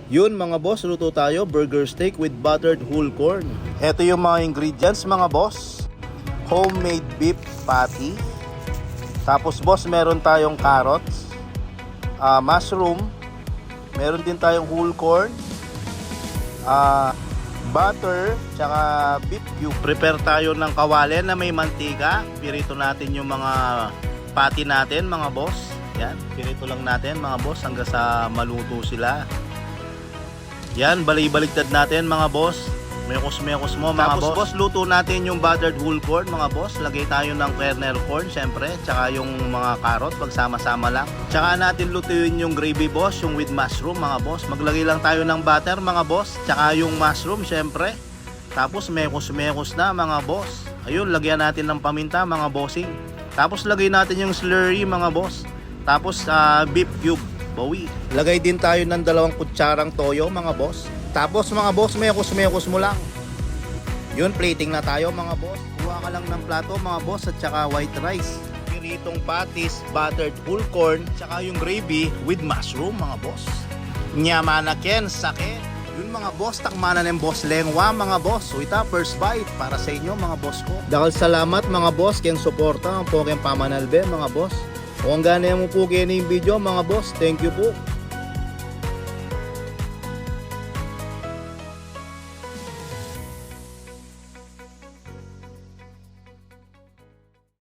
Yun mga boss, luto tayo burger steak with buttered whole corn. Ito yung mga ingredients mga boss. Homemade beef patty. Tapos boss, meron tayong carrots, mushroom, meron din tayong whole corn, butter, tsaka beef cube. Prepare tayo ng kawali na may mantika. Pirito natin yung mga patty natin mga boss. Yan, pirito lang natin mga boss hanggang sa maluto sila. Yan, balik-baliktad natin mga boss. Mekos-mekos mo mga boss. Tapos boss, luto natin yung buttered whole corn mga boss. Lagay tayo ng kernel corn syempre, tsaka yung mga carrot, pagsama-sama lang. Tsaka natin lutuin yung gravy boss, yung with mushroom mga boss. Maglagay lang tayo ng butter mga boss, tsaka yung mushroom syempre. Tapos mekos-mekos na mga boss. Ayun, lagyan natin ng paminta mga bossing. Tapos lagay natin yung slurry mga boss. Tapos beef cube, bawi. Lagay din tayo ng 2 kutsarang toyo mga boss. Tapos mga boss, mekos-mekos mo lang. Yun, plating na tayo mga boss. Kuha ka lang ng plato mga boss at saka white rice. Piritong patties, buttered whole corn, tsaka yung gravy with mushroom mga boss. Nyamanaken, sake. Yun mga boss, takmanan ng boss lengwa mga boss. So ita, first bite para sa inyo mga boss ko. Dahil salamat mga boss, kayong suporta ang po kayong pamanalbe mga boss. Kung hanggang na mo po kayo yung video mga boss, thank you po.